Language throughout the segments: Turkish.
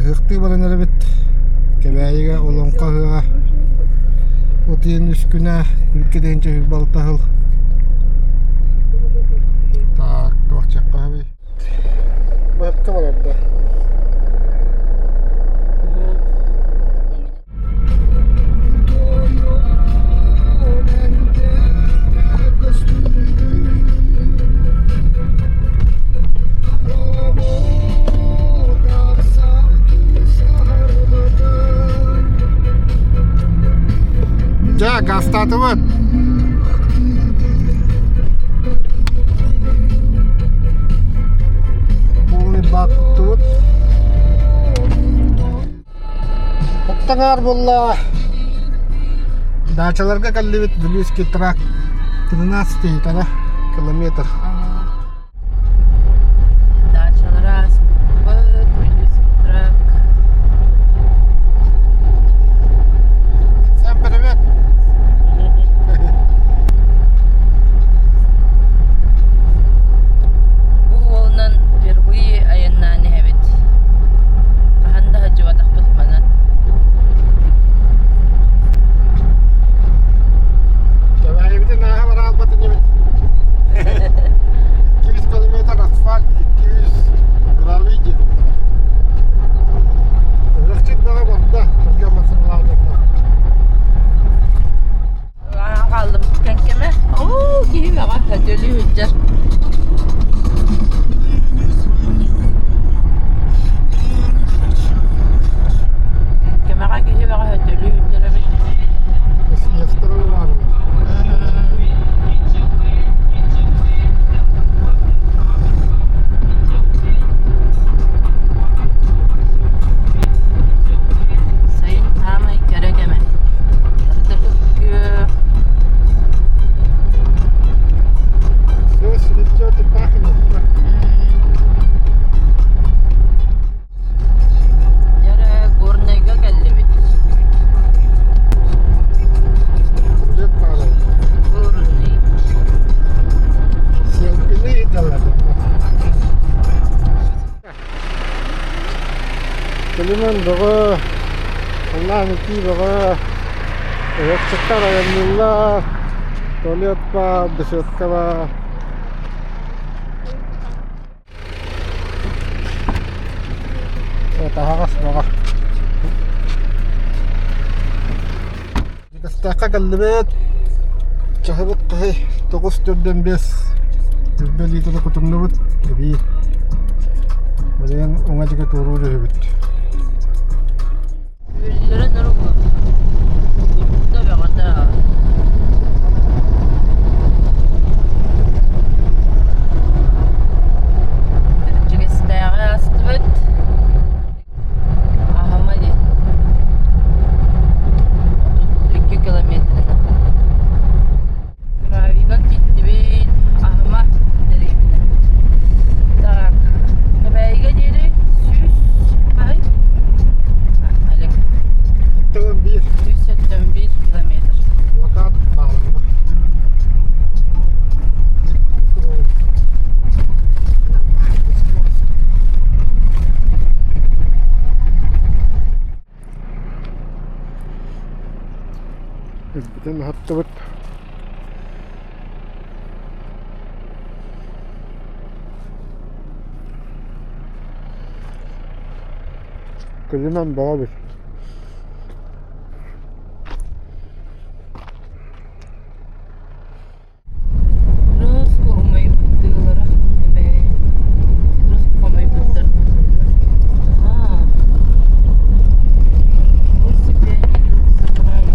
Hıhtı balanları bit. Kebeğiga olan kahıga. Otiyen üsküne ülkedeyince hübalta hıl. Tak, doğacak kahve. Bu hıhtı var orada. Ja, gaz starten we. Полный бак тут. Оттаңар болла. Дачаларга каллыбыт Блюйский тракт 13 километр. Дачалар Блюйский тракт. Всем привет. Bu волнан впервые аяннаны хәбит. Каханда хаҗватак бутмана. Kebeği bir de naha var albatın gibi. 200 kilometre asfalt, 200 gravity. Rıhçık dağı var da. Tırgamasını alacaklar. Ага калдым кенкеме. Оо, киһи ага хөдөлү хүҗҗәр. Кемага киһи ага хөдөлү хүҗҗәр бит. Yastırılır var. Sayın tamay kerekeme. Все, свечет и пахнет. Яра горныйга келди бит. Лет падает. Горный. Селпины и далады. Калиман бага. Allah'ın iki baba. Evet çıkar ayağımla. Tuvalet pa, dışarı var. Tahakas baba. Destaka kalbet. Çahibet kahi. Tokus dördün bes. Dördün litru kutumlu bit. Gibi. Kemudian unga juga turu deh bit. Ülleri nurgu. Burada bir kadar. Birinci isteğe astıvet. Ahamali. 2 kilometrine. Graviga gitti bit. Ahma deribine. Tak. Kebeğiga geri. Süs. Ay. Alik. Tamam bir. 181 kilometre. Vakat bağlandı. Bütün hattı bit. Kızınan bağa bir. Руску умой бутылара. Руску умой бутылар. Вот себе они тут собрали.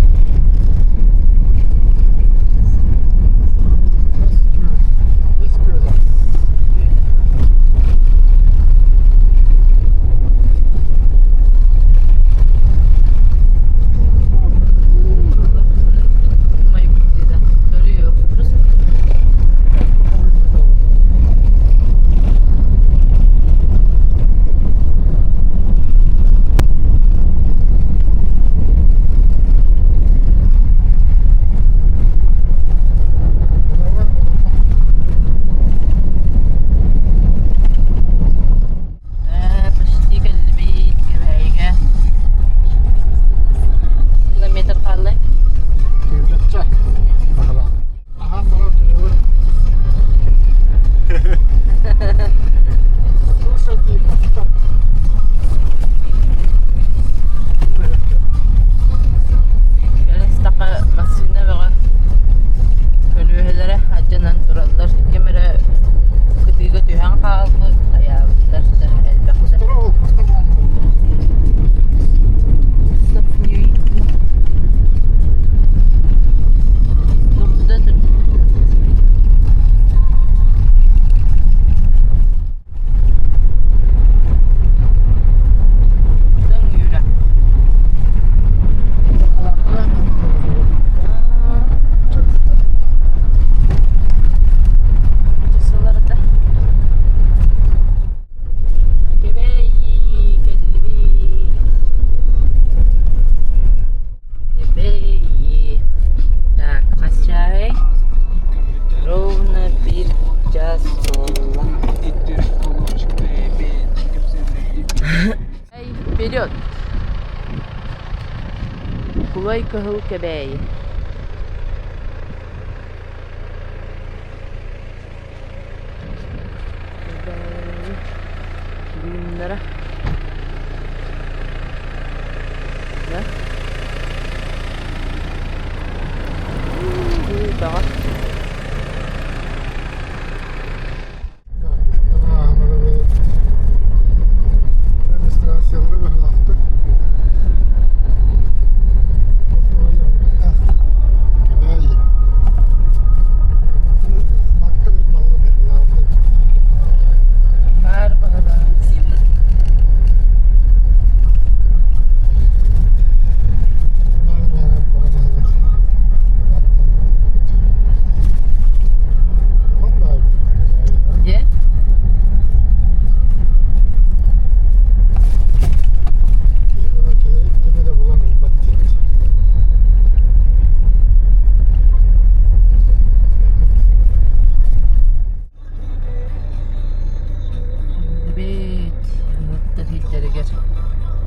Вперед! Кулай кахыл кебей. Bunlara. Ya. Bak. Administrasyonda hafta. Var bahada. Ye. Evet. Mutlu hitleri gel.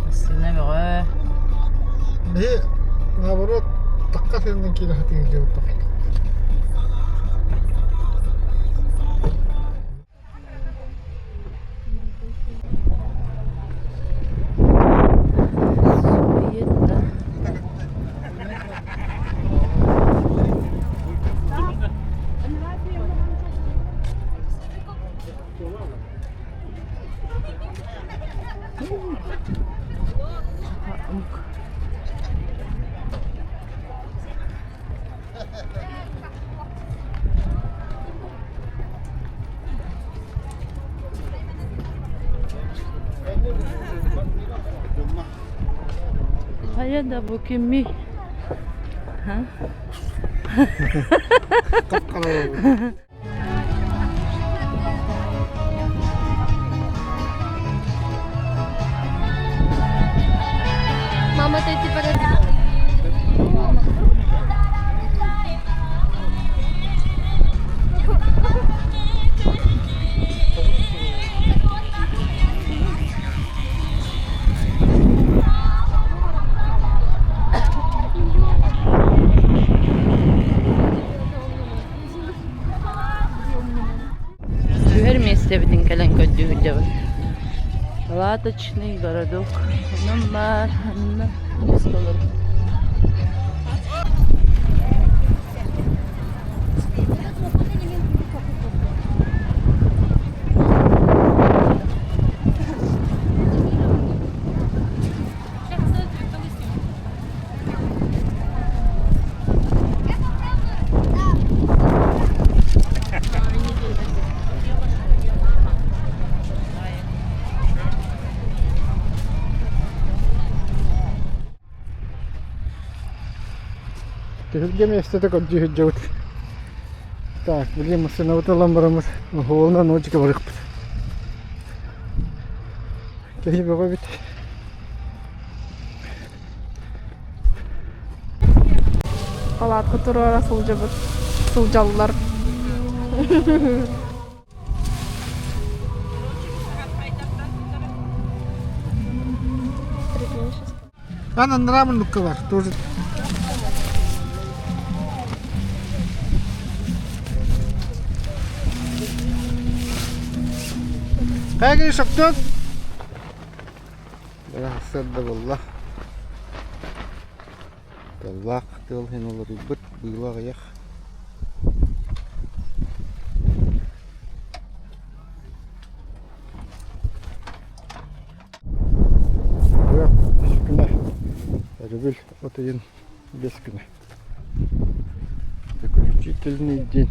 Aslında böyle. Ne? Navarro takka senin kira hati gidiyor tak. Yetti. Hayır da bu kimi? Ha? Mama teti pada di Тюрьмы месте битен кален көддүгүлдө бар. Палаточный городок. Анан бар, анан бесколор. Tehlikeli mesleğe koyuyor hücret. Так, блин, мы все на вот ламбарамыз головна ночка барып. Кеһи бага бит. Палатка турара сылжаллар. Ана нрамын лукка бар, тоже. Кайгы шоктон. Бара хасырда болла. Таллак тыл хен олар бит буйлага як. Рубль вот один без күнә. Заключительный день.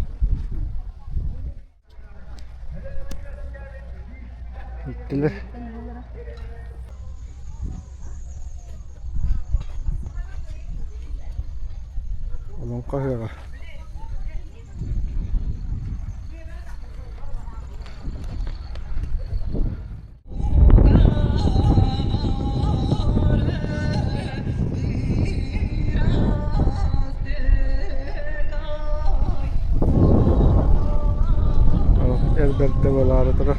Иттелер. Onun kahveye. Elbette böyle aradılar.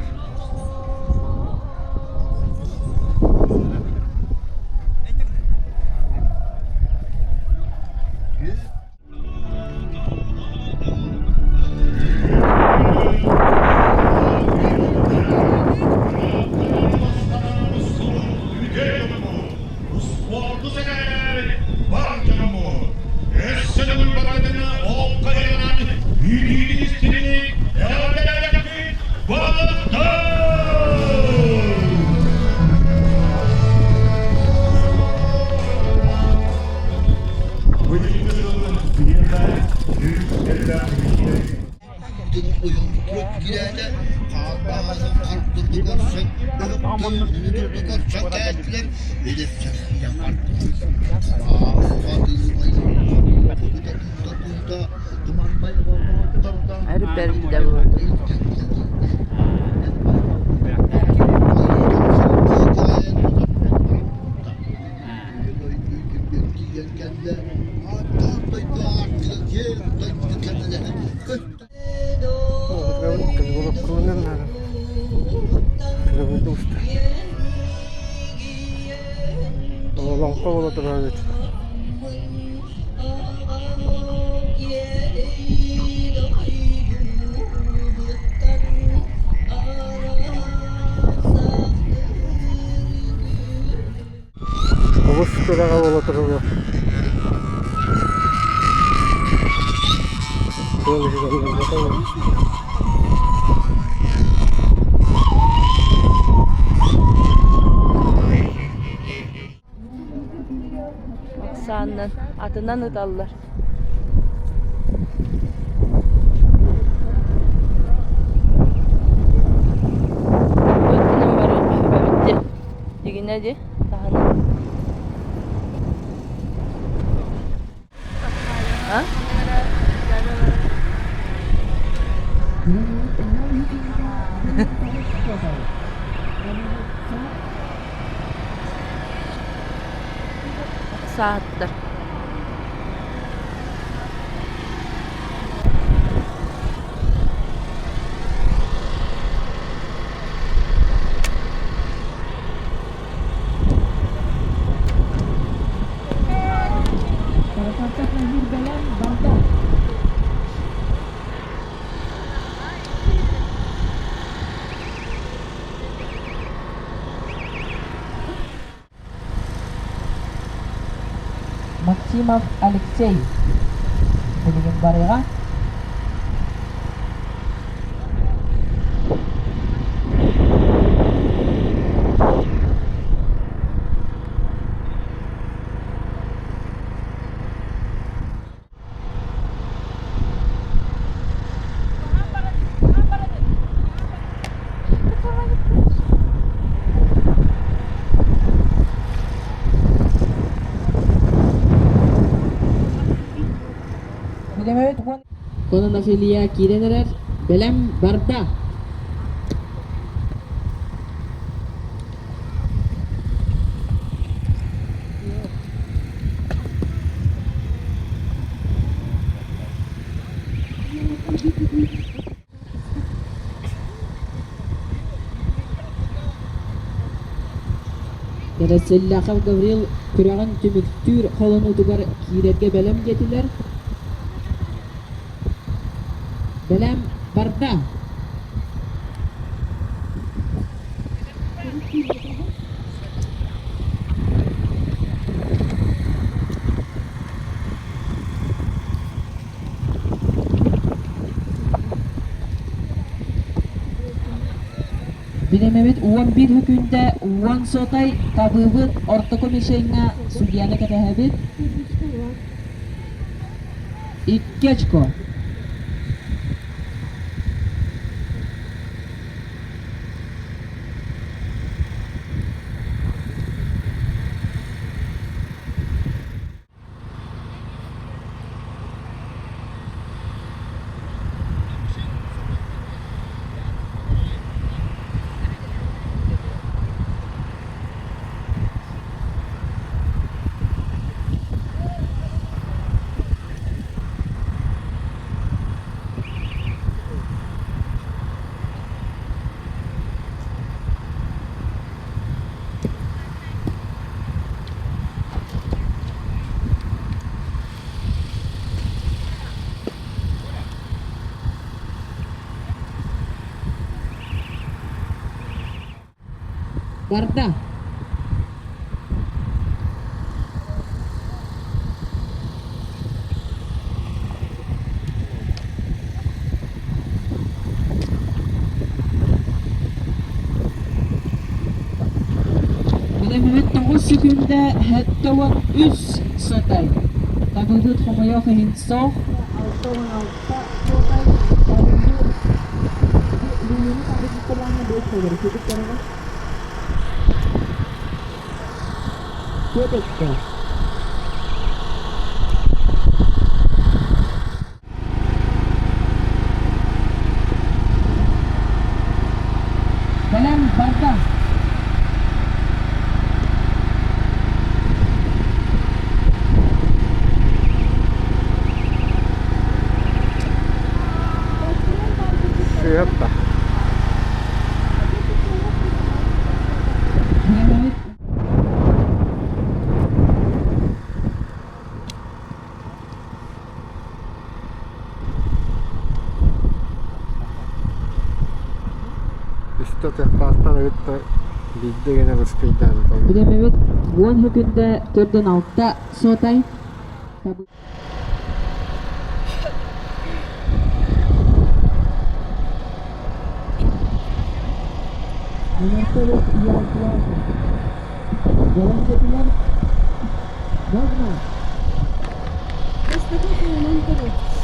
şikayetçiler hedefler yapar. Her bölümde bu. Kalau kulinan ada. Kalau itu ustaz. Kalau langkah kalau terlalu. Bagus sudah kalau terlalu. Boleh juga. Aksandan, adından ıdallar. Ötünün var o bitti. Digi neydi? Daha ne? Ha? Saattir. Максимов Алексей. Bilgin var ya. Kono Nasilia Kirenerer Belem Barda. Terasellakal Gavril Kuragan tümüktür kolonu tugar kirerge belem getiler. Belem Barda. Bilememet uwan bir hükünde uwan sotay kabıbıt orta komisyonga sudiyana katahabit ikkechko. Barda. Bilememet 9 sekünde hettawan üs satay. Kabudut kumayo kahinso. Quebec. Dalam Barca. Siapa? Hamid. Üstü tekpattan öğütte bildi gene bu speedden. Bilememit buon hükünde türden altta sotay. Tabu. Mercedes Jaguar. Jalan Jatilan. Gagna. Basta ko kung nanti.